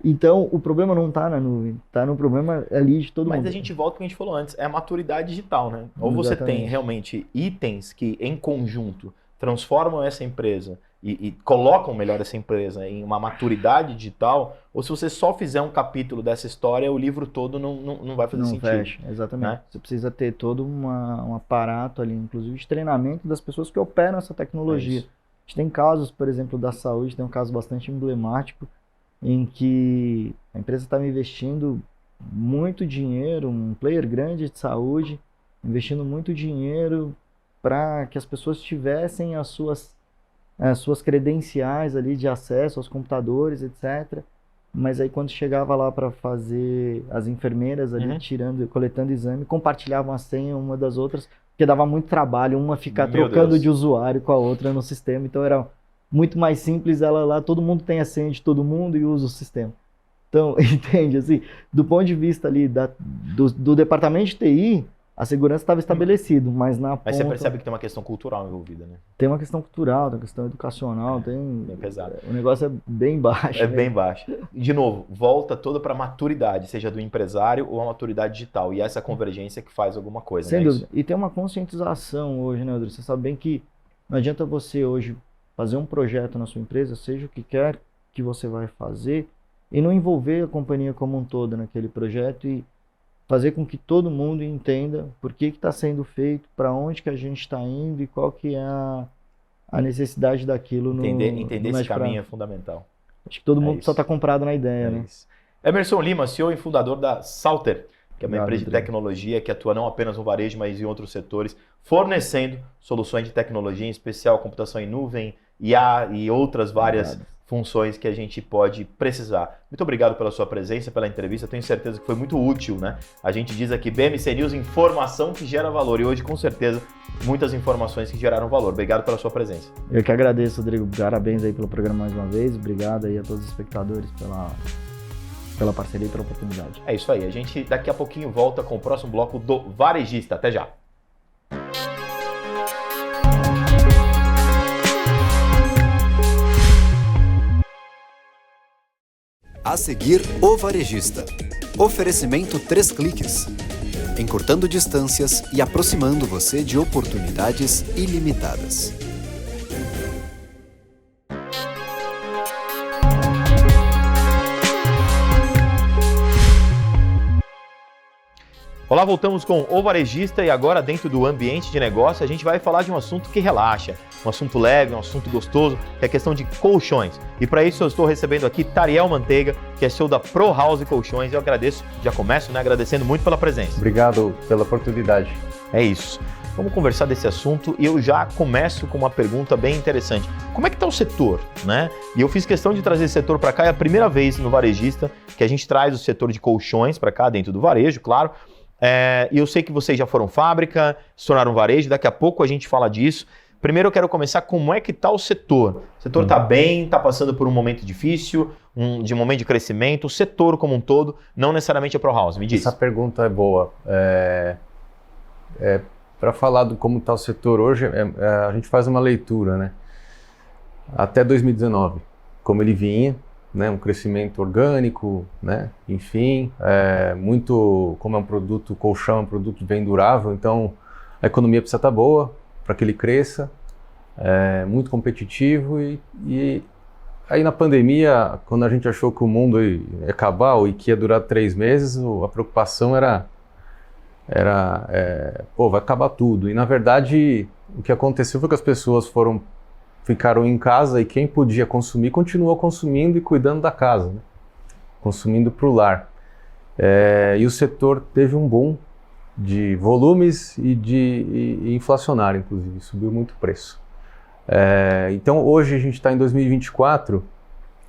Então, o problema não está na nuvem, está no problema ali de todo mundo. Mas a gente volta ao que a gente falou antes, é a maturidade digital, né? Ou você tem realmente itens que, em conjunto, transformam essa empresa e colocam melhor essa empresa em uma maturidade digital, ou se você só fizer um capítulo dessa história, o livro todo não vai fazer sentido. Não fecha, exatamente. Né? Você precisa ter todo um aparato ali, inclusive de treinamento das pessoas que operam essa tecnologia. A gente tem casos, por exemplo, da saúde, tem um caso bastante emblemático, em que a empresa estava investindo muito dinheiro, um player grande de saúde, investindo muito dinheiro para que as pessoas tivessem as suas credenciais ali de acesso aos computadores, etc. Mas aí quando chegava lá para fazer, as enfermeiras ali coletando exame, compartilhavam a senha uma das outras, porque dava muito trabalho uma ficar trocando de usuário com a outra no sistema, então era muito mais simples, ela lá, todo mundo tem a senha de todo mundo e usa o sistema. Então, entende, assim, do ponto de vista ali do departamento de TI, a segurança estava estabelecida, mas na ponta... Mas você percebe que tem uma questão cultural envolvida, né? Tem uma questão cultural, tem uma questão educacional, bem pesado. O negócio é bem baixo. É bem baixo. De novo, volta toda para a maturidade, seja do empresário ou a maturidade digital, e essa convergência que faz alguma coisa, sem né? dúvida. E tem uma conscientização hoje, né, Rodrigo? Você sabe bem que não adianta você hoje fazer um projeto na sua empresa, seja o que quer que você vai fazer, e não envolver a companhia como um todo naquele projeto e fazer com que todo mundo entenda por que está sendo feito, para onde que a gente está indo e qual que é a necessidade daquilo. Entender esse caminho é fundamental. Acho que todo mundo só está comprado na ideia, né? Isso. Emerson Lima, CEO e fundador da Salter, que é uma empresa de tecnologia que atua não apenas no varejo, mas em outros setores, fornecendo soluções de tecnologia, em especial computação em nuvem, IA e outras várias funções que a gente pode precisar. Muito obrigado pela sua presença, pela entrevista, tenho certeza que foi muito útil, né? A gente diz aqui, BMC News, informação que gera valor, e hoje, com certeza, muitas informações que geraram valor. Obrigado pela sua presença. Eu que agradeço, Rodrigo. Parabéns aí pelo programa mais uma vez, obrigado aí a todos os espectadores pela parceria e pela oportunidade. É isso aí, a gente daqui a pouquinho volta com o próximo bloco do Varejista. Até já! A seguir, o Varejista. Oferecimento 3 cliques. Encurtando distâncias e aproximando você de oportunidades ilimitadas. Olá, voltamos com o Varejista e agora dentro do ambiente de negócio a gente vai falar de um assunto que relaxa, um assunto leve, um assunto gostoso, que é a questão de colchões. E para isso eu estou recebendo aqui Tariel Manteiga, que é CEO da Pro House Colchões, e eu agradeço, já começo, né, agradecendo muito pela presença. Obrigado pela oportunidade. É isso. Vamos conversar desse assunto e eu já começo com uma pergunta bem interessante. Como é que está o setor, né? E eu fiz questão de trazer esse setor para cá, é a primeira vez no Varejista que a gente traz o setor de colchões para cá, dentro do varejo, claro. E eu sei que vocês já foram fábrica, se tornaram varejo, daqui a pouco a gente fala disso. Primeiro eu quero começar como é que está o setor. O setor está bem, está passando por um momento difícil, de um momento de crescimento, o setor como um todo, não necessariamente a Pro House, me diz. Essa pergunta é boa. Para falar do como está o setor hoje, a gente faz uma leitura, né? Até 2019, como ele vinha, né, um crescimento orgânico, né, enfim, como é um produto, colchão é um produto bem durável, então a economia precisa estar boa para que ele cresça, muito competitivo e Aí na pandemia, quando a gente achou que o mundo ia acabar ou que ia durar 3 meses, a preocupação era vai acabar tudo. E na verdade, o que aconteceu foi que as pessoas ficaram em casa e quem podia consumir, continuou consumindo e cuidando da casa, né? Consumindo para o lar. E o setor teve um boom de volumes e inflacionário, inclusive, subiu muito o preço. Então hoje a gente está em 2024,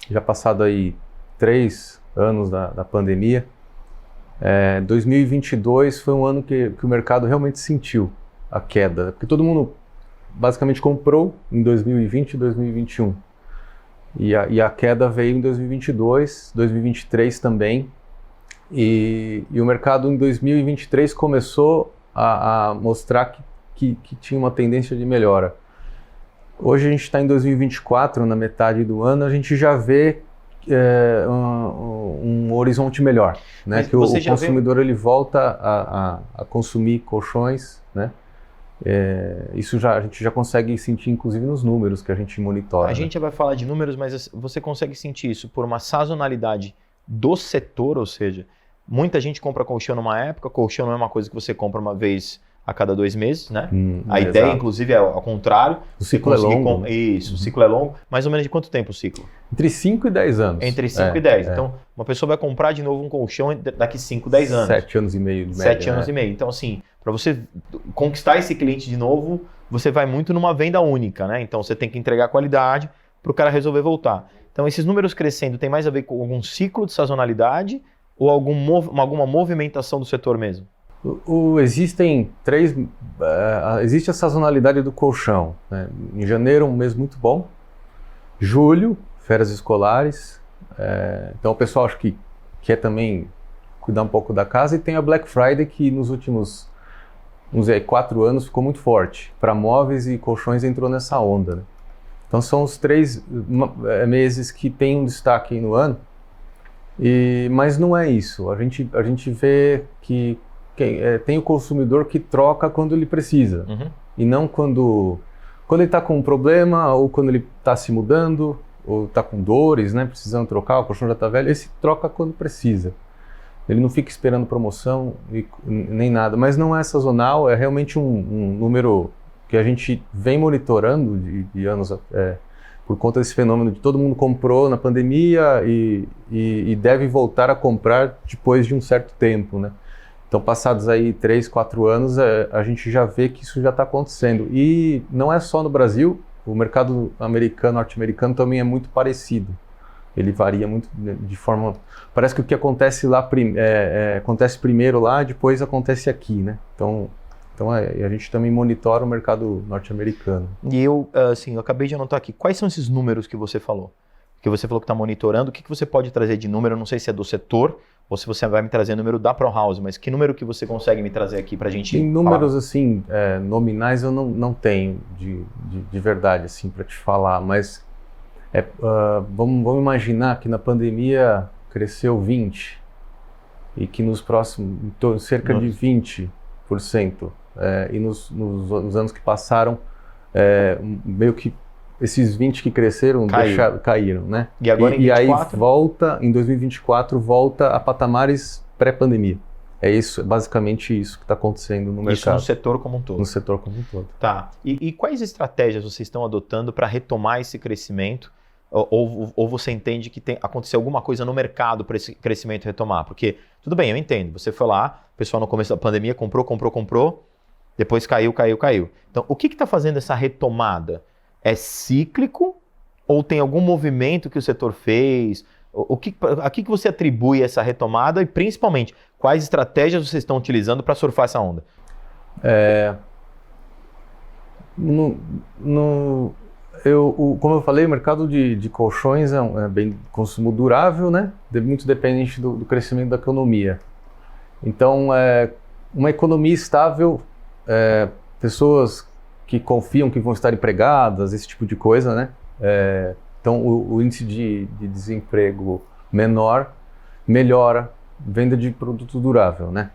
já passado aí 3 anos da pandemia. 2022 foi um ano que o mercado realmente sentiu a queda, porque todo mundo basicamente comprou em 2020 e 2021. E a queda veio em 2022, 2023 também. E o mercado em 2023 começou a mostrar que tinha uma tendência de melhora. Hoje a gente está em 2024, na metade do ano, a gente já vê um horizonte melhor, né? Que o consumidor ele volta a consumir colchões, né? Isso a gente já consegue sentir, inclusive, nos números que a gente monitora. A gente vai falar de números, mas você consegue sentir isso por uma sazonalidade do setor, ou seja, muita gente compra colchão numa época, colchão não é uma coisa que você compra uma vez a cada 2 meses, né? A ideia, exato. Inclusive, é ao contrário. O ciclo é longo. Isso, o ciclo é longo. Mais ou menos de quanto tempo o ciclo? Entre 5 e 10 anos. Entre 5 e 10. Então, uma pessoa vai comprar de novo um colchão daqui 5, 10 anos. 7 anos e meio de média. 7 anos e meio. Então, assim, para você conquistar esse cliente de novo, você vai muito numa venda única, né? Então, você tem que entregar qualidade para o cara resolver voltar. Então, esses números crescendo tem mais a ver com algum ciclo de sazonalidade ou alguma movimentação do setor mesmo? Existe a sazonalidade do colchão, né? Em janeiro, um mês muito bom. Julho, férias escolares. Então o pessoal acho que quer também cuidar um pouco da casa. E tem a Black Friday, que nos últimos 4 anos ficou muito forte. Para móveis e colchões entrou nessa onda, né? Então são os 3 meses que tem um destaque no ano. Mas não é isso. A gente vê que tem o consumidor que troca quando ele precisa. E não quando ele está com um problema ou quando ele está se mudando ou está com dores, né, precisando trocar, o colchão já está velho, esse troca quando precisa. Ele não fica esperando promoção nem nada. Mas não é sazonal, é realmente um número que a gente vem monitorando de anos por conta desse fenômeno de todo mundo comprou na pandemia e deve voltar a comprar depois de um certo tempo, né? Então, passados aí 3, 4 anos, a gente já vê que isso já está acontecendo. E não é só no Brasil, o mercado norte-americano também é muito parecido. Ele varia muito de forma... Parece que o que acontece lá acontece primeiro lá, depois acontece aqui, né? Então a gente também monitora o mercado norte-americano. E eu acabei de anotar aqui, quais são esses números que você falou? Que você falou que está monitorando, o que você pode trazer de número? Eu não sei se é do setor ou se você vai me trazer número da ProHouse, mas que número que você consegue me trazer aqui para a gente Em números assim, nominais eu não tenho de verdade assim para te falar, mas vamos imaginar que na pandemia cresceu 20% e que nos próximos, cerca de 20%, e nos anos que passaram, meio que esses 20 que cresceram caíram, né? E agora em 2024? Em 2024 volta a patamares pré-pandemia. É basicamente isso que está acontecendo no mercado. Isso no setor como um todo. No setor como um todo. Tá. E quais estratégias vocês estão adotando para retomar esse crescimento? Ou você entende que aconteceu alguma coisa no mercado para esse crescimento retomar? Porque, tudo bem, eu entendo. Você foi lá, o pessoal no começo da pandemia comprou, depois caiu. Então, o que está fazendo essa retomada? É cíclico ou tem algum movimento que o setor fez? A que você atribui essa retomada e, principalmente, quais estratégias vocês estão utilizando para surfar essa onda? Como eu falei, o mercado de colchões é bem consumo durável, né? Muito dependente do crescimento da economia. Então, uma economia estável, pessoas que confiam que vão estar empregadas, esse tipo de coisa, né? Então, o índice de desemprego menor melhora venda de produto durável, né?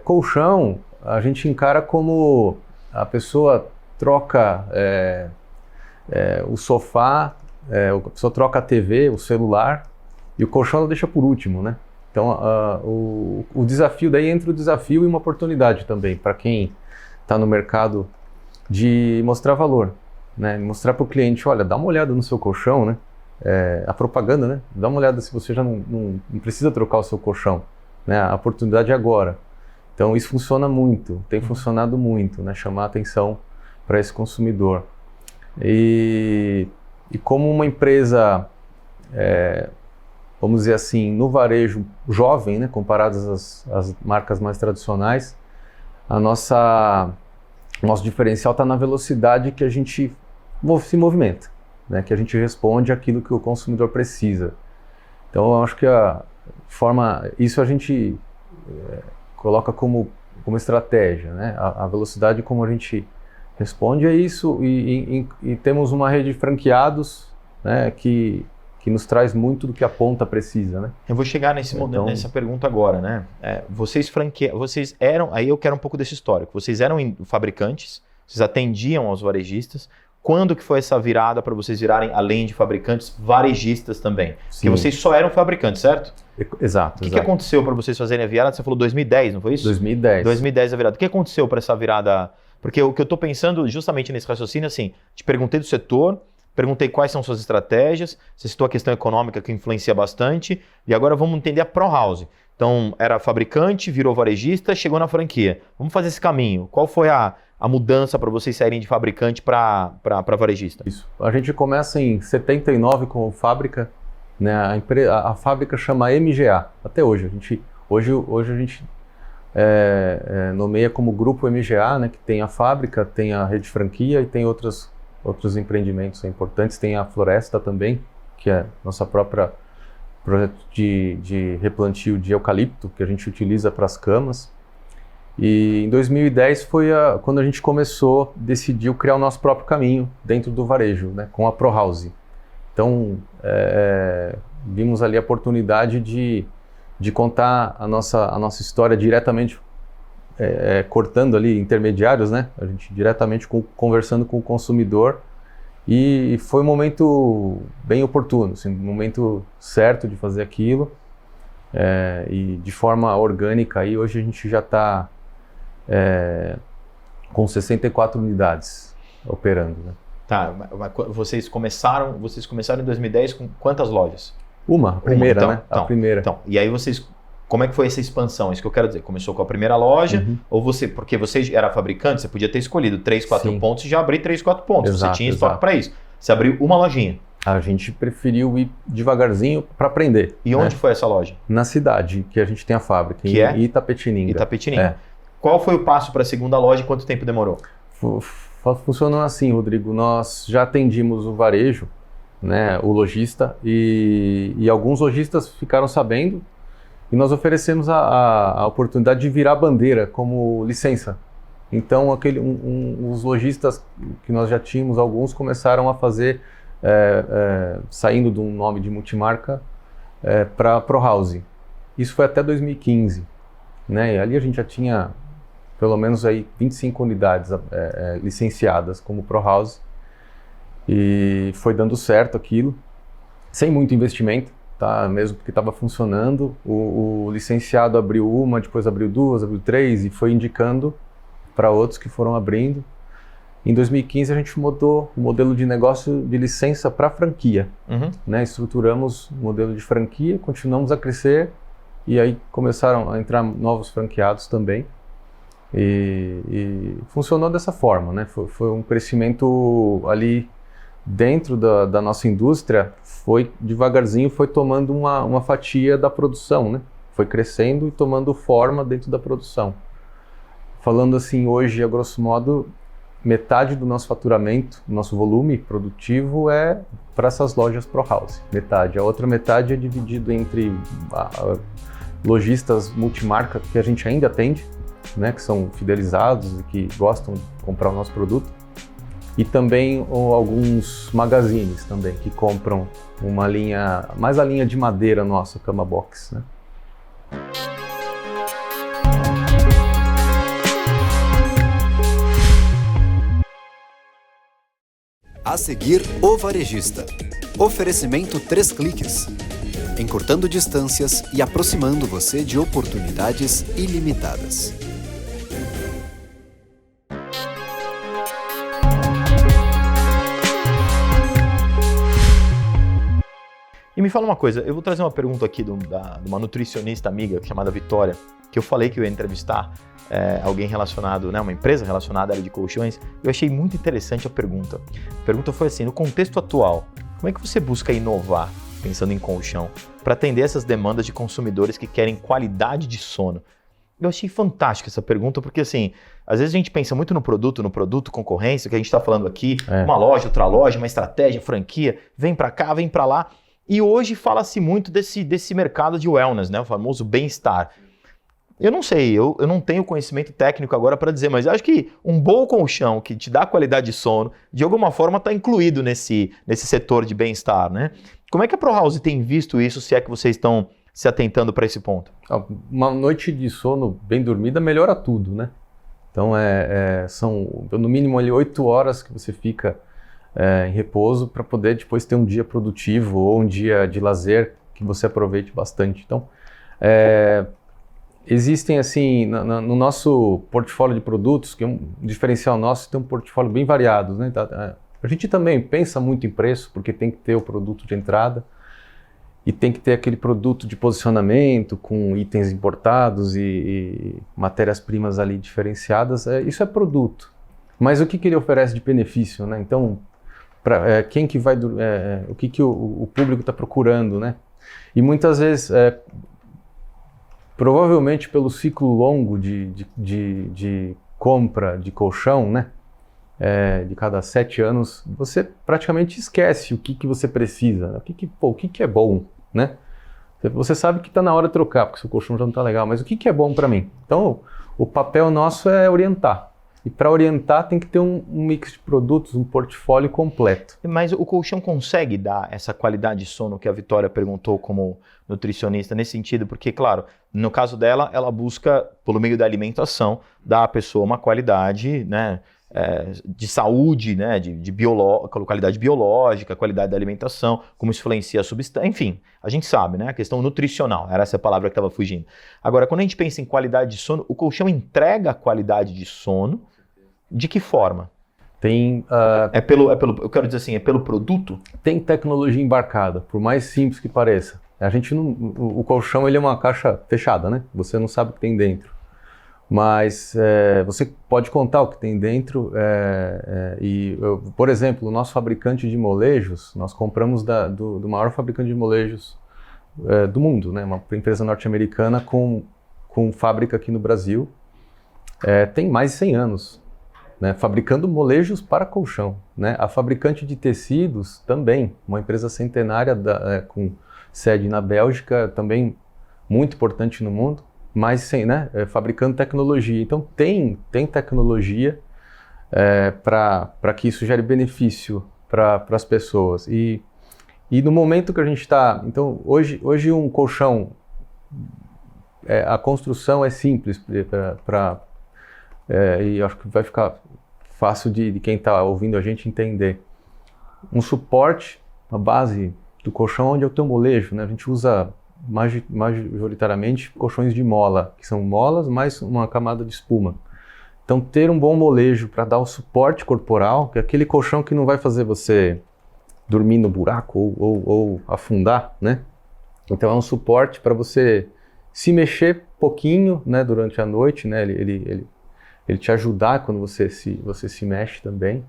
Colchão, a gente encara como a pessoa troca o sofá a pessoa troca a TV, o celular, e o colchão ela deixa por último, né? Então, o desafio, daí entra o desafio e uma oportunidade também, para quem está no mercado, de mostrar valor, né? Mostrar para o cliente, olha, dá uma olhada no seu colchão, né? A propaganda, né? Dá uma olhada se você já não precisa trocar o seu colchão, né? A oportunidade é agora. Então, isso funciona muito, tem funcionado muito, né? Chamar atenção para esse consumidor. E como uma empresa, vamos dizer assim, no varejo jovem, né, comparadas às marcas mais tradicionais, nosso diferencial está na velocidade que a gente se movimenta, né, que a gente responde àquilo que o consumidor precisa. Então, eu acho que isso a gente coloca como estratégia, né, a velocidade como a gente responde é isso, e temos uma rede de franqueados, né, que nos traz muito do que a ponta precisa, né? Eu vou chegar nessa pergunta agora, né? Vocês eram, aí eu quero um pouco desse histórico, vocês eram fabricantes, vocês atendiam aos varejistas, quando que foi essa virada para vocês virarem, além de fabricantes, varejistas também? Sim. Porque vocês só eram fabricantes, certo? Exato. O que aconteceu para vocês fazerem a virada? Você falou 2010, não foi isso? 2010. 2010 a virada. O que aconteceu para essa virada? Porque o que eu estou pensando justamente nesse raciocínio, assim, te perguntei do setor, perguntei quais são suas estratégias, você citou a questão econômica que influencia bastante, e agora vamos entender a Pro House. Então, era fabricante, virou varejista, chegou na franquia. Vamos fazer esse caminho. Qual foi a mudança para vocês saírem de fabricante para varejista? Isso. A gente começa em 79 como fábrica, né? A fábrica chama MGA, até hoje. Hoje a gente nomeia como grupo MGA, né? Que tem a fábrica, tem a rede franquia e tem outros empreendimentos importantes. Tem a Floresta também, que é nossa própria projeto de replantio de eucalipto, que a gente utiliza para as camas. E em 2010 foi quando a gente decidiu criar o nosso próprio caminho dentro do varejo, né, com a Pro House. Então, vimos ali a oportunidade de contar a nossa história diretamente, cortando ali intermediários, né, a gente diretamente conversando com o consumidor. E foi um momento bem oportuno, assim, um momento certo de fazer aquilo, e de forma orgânica. Aí hoje a gente já está com 64 unidades operando, né? Tá, vocês começaram em 2010 com quantas lojas? A primeira, então, né? A primeira. Então, e aí como é que foi essa expansão? Isso que eu quero dizer. Começou com a primeira loja, ou porque você era fabricante, você podia ter escolhido 3, 4 pontos e já abrir 3, 4 pontos. Exato, você tinha estoque para isso. Você abriu uma lojinha. A gente preferiu ir devagarzinho para aprender. E onde foi essa loja? Na cidade, que a gente tem a fábrica, em Itapetininga. Itapetininga. Qual foi o passo para a segunda loja e quanto tempo demorou? Funcionou assim, Rodrigo. Nós já atendimos o varejo, né, o lojista, e alguns lojistas ficaram sabendo, e nós oferecemos a oportunidade de virar bandeira como licença. Então, os lojistas que nós já tínhamos, alguns começaram a fazer, saindo de um nome de multimarca, para Pro House. Isso foi até 2015. Né? E ali a gente já tinha pelo menos aí 25 unidades licenciadas como Pro House. E foi dando certo aquilo, sem muito investimento. Tá, mesmo porque estava funcionando, o licenciado abriu uma, depois abriu 2, abriu 3 e foi indicando para outros que foram abrindo. Em 2015 a gente mudou o modelo de negócio de licença para franquia, né? Estruturamos o modelo de franquia, continuamos a crescer e aí começaram a entrar novos franqueados também e funcionou dessa forma, né? Foi um crescimento ali dentro da nossa indústria, devagarzinho foi tomando uma fatia da produção, né? Foi crescendo e tomando forma dentro da produção. Falando assim, hoje, a grosso modo, metade do nosso faturamento, do nosso volume produtivo é para essas lojas Pro House, metade. A outra metade é dividido entre lojistas multimarca que a gente ainda atende, né? Que são fidelizados e que gostam de comprar o nosso produto. E também alguns magazines também, que compram uma linha, mais a linha de madeira nossa, Cama Box, né? A seguir, o varejista. Oferecimento 3 cliques. Encurtando distâncias e aproximando você de oportunidades ilimitadas. E me fala uma coisa, eu vou trazer uma pergunta aqui de uma nutricionista amiga chamada Vitória, que eu falei que eu ia entrevistar alguém relacionado, né, uma empresa relacionada à área de colchões. Eu achei muito interessante a pergunta. A pergunta foi assim, no contexto atual, como é que você busca inovar, pensando em colchão, para atender essas demandas de consumidores que querem qualidade de sono? Eu achei fantástica essa pergunta, porque assim, às vezes a gente pensa muito no produto, concorrência, que a gente está falando aqui, uma loja, outra loja, uma estratégia, franquia, vem para cá, vem para lá. E hoje fala-se muito desse mercado de wellness, né? O famoso bem-estar. Eu não sei, eu não tenho conhecimento técnico agora para dizer, mas eu acho que um bom colchão que te dá qualidade de sono, de alguma forma está incluído nesse setor de bem-estar, né? Como é que a ProHouse tem visto isso, se é que vocês estão se atentando para esse ponto? Uma noite de sono bem dormida melhora tudo, né? Então, são no mínimo ali 8 horas que você fica em repouso para poder depois ter um dia produtivo ou um dia de lazer que você aproveite bastante. Então, existem assim, no nosso portfólio de produtos, que é um diferencial nosso, tem um portfólio bem variado, né? A gente também pensa muito em preço, porque tem que ter o produto de entrada e tem que ter aquele produto de posicionamento com itens importados e matérias-primas ali diferenciadas. Isso é produto. Mas o que ele oferece de benefício, né? Então, quem que vai, o que o público está procurando, né? E muitas vezes, provavelmente pelo ciclo longo de compra de colchão, né? De cada 7 anos, você praticamente esquece o que você precisa, né? O que é bom, né? Você sabe que está na hora de trocar, porque seu colchão já não está legal, mas o que é bom para mim? Então, o papel nosso é orientar. E para orientar tem que ter um mix de produtos, um portfólio completo. Mas o colchão consegue dar essa qualidade de sono que a Vitória perguntou como nutricionista nesse sentido? Porque, claro, no caso dela, ela busca, pelo meio da alimentação, dar à pessoa uma qualidade, né, de saúde, né, qualidade biológica, qualidade da alimentação, como isso influencia a substância, enfim, a gente sabe, né, a questão nutricional, era essa palavra que estava fugindo. Agora, quando a gente pensa em qualidade de sono, o colchão entrega a qualidade de sono. De que forma? Tem, eu quero dizer assim, é pelo produto? Tem tecnologia embarcada, por mais simples que pareça. O colchão ele é uma caixa fechada, né? Você não sabe o que tem dentro. Mas você pode contar o que tem dentro. Por exemplo, o nosso fabricante de molejos, nós compramos do maior fabricante de molejos do mundo, né? Uma empresa norte-americana com fábrica aqui no Brasil. Tem mais de 100 anos. Né, fabricando molejos para colchão. Né? A fabricante de tecidos também, uma empresa centenária com sede na Bélgica, também muito importante no mundo, mas fabricando tecnologia. Então tem tecnologia para que isso gere benefício para as pessoas. E no momento que a gente está... Então hoje um colchão, a construção é simples e acho que vai ficar fácil de quem está ouvindo a gente entender. Um suporte, uma base do colchão onde é o teu molejo, né? A gente usa majoritariamente colchões de mola, que são molas mais uma camada de espuma. Então ter um bom molejo para dar o suporte corporal, que é aquele colchão que não vai fazer você dormir no buraco ou afundar, né? Então é um suporte para você se mexer pouquinho, né, durante a noite, né? Ele te ajudar quando você se mexe também.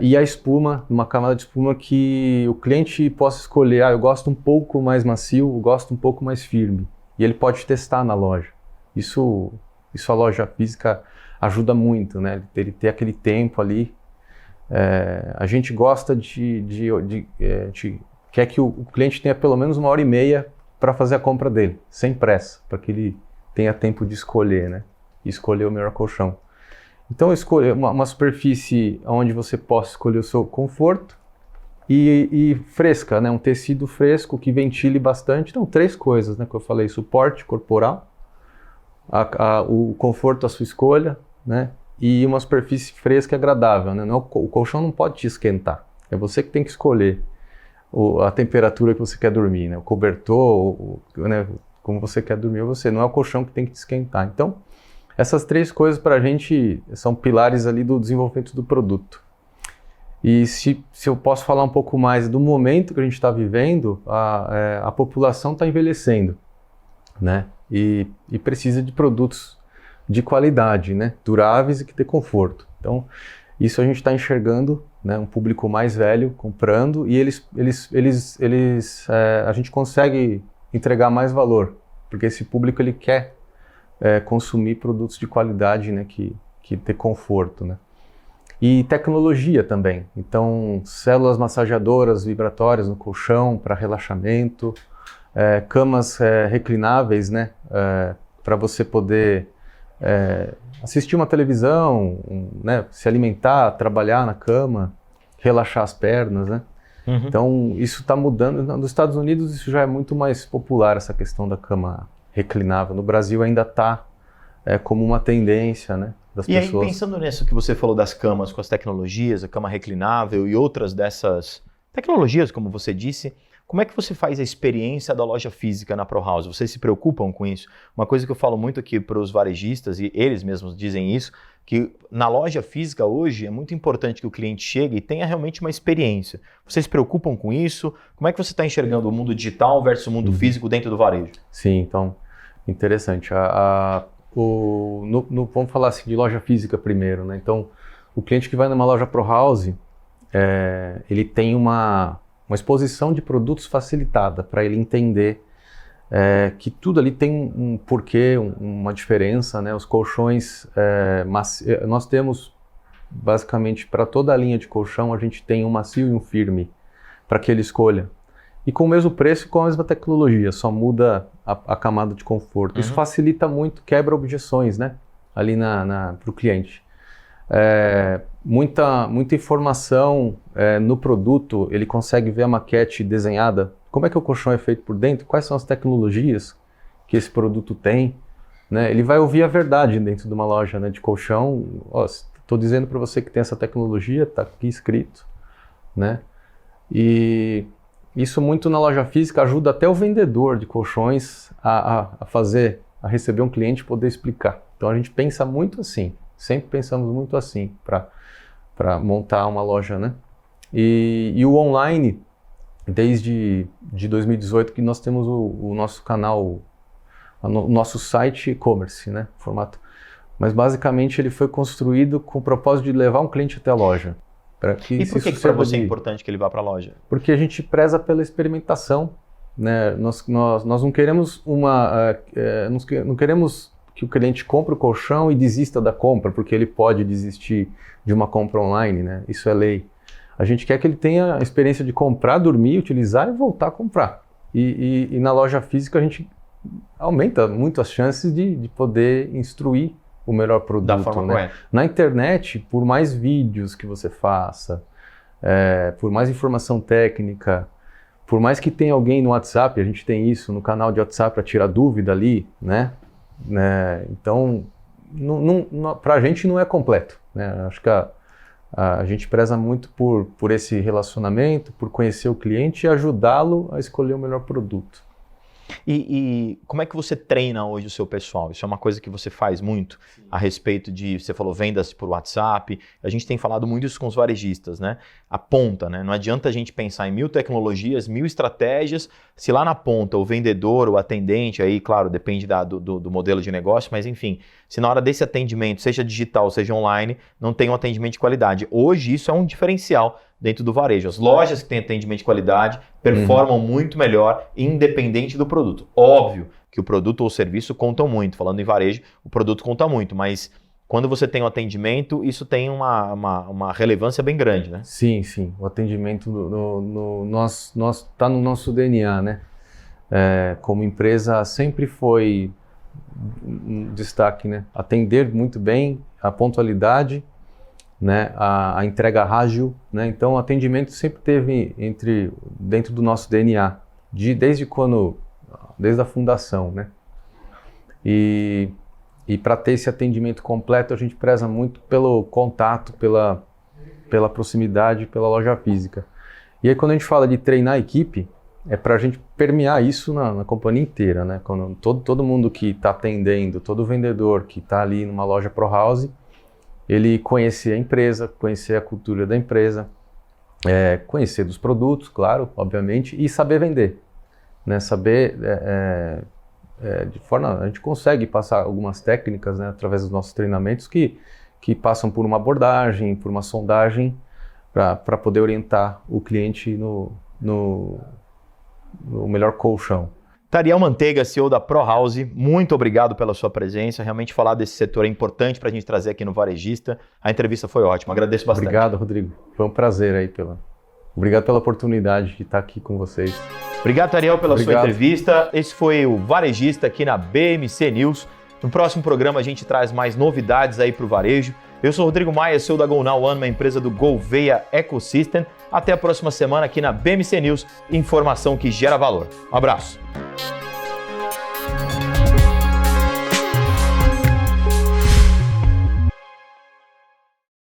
E a espuma, uma camada de espuma que o cliente possa escolher, eu gosto um pouco mais macio, eu gosto um pouco mais firme. E ele pode testar na loja. Isso a loja física ajuda muito, né? Ele ter aquele tempo ali. A gente gosta quer que o cliente tenha pelo menos 1h30 para fazer a compra dele, sem pressa, para que ele tenha tempo de escolher, né? E escolher o melhor colchão. Então, escolher uma superfície onde você possa escolher o seu conforto e fresca, né? Um tecido fresco que ventile bastante. Então, 3 coisas, né, que eu falei: suporte corporal, o conforto à sua escolha, né? E uma superfície fresca e agradável, né? O colchão não pode te esquentar. É você que tem que escolher. a temperatura que você quer dormir, né? O cobertor, né? Como você quer dormir, você não é o colchão que tem que te esquentar. Então, essas 3 coisas para a gente são pilares ali do desenvolvimento do produto. E se eu posso falar um pouco mais do momento que a gente está vivendo, a população está envelhecendo, né? E precisa de produtos de qualidade, né? Duráveis e que dê conforto. Então, isso a gente está enxergando, né? Um público mais velho comprando e a gente consegue entregar mais valor, porque esse público ele quer consumir produtos de qualidade, né? Que dê conforto, né? E tecnologia também, então células massageadoras vibratórias no colchão para relaxamento, camas reclináveis, né, para você poder assistir uma televisão, né, se alimentar, trabalhar na cama, relaxar as pernas, né? Uhum. Então isso está mudando. Nos Estados Unidos isso já é muito mais popular, essa questão da cama reclinável. No Brasil ainda está como uma tendência, né? Das e pessoas. aí, pensando nisso que você falou das camas com as tecnologias, a cama reclinável e outras dessas tecnologias, como você disse, como é que você faz a experiência da loja física na Pro House? Vocês se preocupam com isso? Uma coisa que eu falo muito aqui para os varejistas, e eles mesmos dizem isso, que na loja física hoje é muito importante que o cliente chegue e tenha realmente uma experiência. Vocês se preocupam com isso? Como é que você está enxergando o mundo digital versus o mundo físico dentro do varejo? Sim, então, interessante. Vamos falar assim de loja física primeiro, né? Então, o cliente que vai numa loja Pro House, ele tem uma exposição de produtos facilitada para ele entender que tudo ali tem um porquê, uma diferença, né? Os colchões, nós temos basicamente para toda a linha de colchão, a gente tem um macio e um firme para que ele escolha. E com o mesmo preço e com a mesma tecnologia, só muda a camada de conforto. Isso facilita muito, quebra objeções, né? Ali para o cliente. Muita informação no produto, ele consegue ver a maquete desenhada, como é que o colchão é feito por dentro, quais são as tecnologias que esse produto tem, né? Ele vai ouvir a verdade dentro de uma loja, né, de colchão. Estou dizendo para você que tem essa tecnologia, está aqui escrito, né? E isso muito na loja física ajuda até o vendedor de colchões a receber um cliente e poder explicar. Então a gente pensa muito assim, sempre pensamos muito assim para montar uma loja, né? E o online, desde 2018 que nós temos o nosso canal, o nosso site e-commerce, né? Formato. Mas basicamente ele foi construído com o propósito de levar um cliente até a loja. E por que para você é importante que ele vá para a loja? Porque a gente preza pela experimentação, né? Nós não queremos não queremos que o cliente compre o colchão e desista da compra, porque ele pode desistir de uma compra online, né? Isso é lei. A gente quer que ele tenha a experiência de comprar, dormir, utilizar e voltar a comprar. E na loja física a gente aumenta muito as chances de poder instruir o melhor produto, da forma né? correta. Na internet, por mais vídeos que você faça, por mais informação técnica, por mais que tenha alguém no WhatsApp, a gente tem isso no canal de WhatsApp para tirar dúvida ali, né? Então, para a gente não é completo, né? Acho que a gente preza muito por esse relacionamento, por conhecer o cliente e ajudá-lo a escolher o melhor produto. E como é que você treina hoje o seu pessoal? Isso é uma coisa que você faz muito a respeito de, você falou, vendas por WhatsApp. A gente tem falado muito isso com os varejistas, né? A ponta, né? Não adianta a gente pensar em 1000 tecnologias, 1000 estratégias, se lá na ponta o vendedor, o atendente, aí claro, depende do modelo de negócio, mas enfim, se na hora desse atendimento, seja digital, seja online, não tem um atendimento de qualidade. Hoje isso é um diferencial dentro do varejo. As lojas que têm atendimento de qualidade performam muito melhor, independente do produto. Óbvio que o produto ou o serviço contam muito. Falando em varejo, o produto conta muito, mas quando você tem um atendimento, isso tem uma relevância bem grande, né? Sim, sim. O atendimento tá no nosso DNA, né? Como empresa sempre foi um destaque, né? Atender muito bem, a pontualidade, né, a entrega ágil, né? Então o atendimento sempre teve dentro do nosso DNA, desde a fundação, né? E para ter esse atendimento completo a gente preza muito pelo contato, pela proximidade, pela loja física. E aí quando a gente fala de treinar a equipe, é para a gente permear isso na companhia inteira, né? Quando todo mundo que está atendendo, todo vendedor que está ali numa loja Pro House, ele conhecer a empresa, conhecer a cultura da empresa, conhecer dos produtos, claro, obviamente, e saber vender, né? Saber, de forma, a gente consegue passar algumas técnicas, né, através dos nossos treinamentos que passam por uma abordagem, por uma sondagem, para poder orientar o cliente no melhor colchão. Tariel Manteiga, CEO da Pro House, muito obrigado pela sua presença. Realmente falar desse setor é importante para a gente trazer aqui no Varejista. A entrevista foi ótima, agradeço bastante. Obrigado, Rodrigo. Foi um prazer aí. Obrigado pela oportunidade de estar aqui com vocês. Obrigado, Tariel, pela sua entrevista. Esse foi o Varejista aqui na BMC News. No próximo programa a gente traz mais novidades aí para o varejo. Eu sou o Rodrigo Maia, CEO da Go Now One, uma empresa do Gouveia Ecosystem. Até a próxima semana aqui na BMC News, informação que gera valor. Um abraço.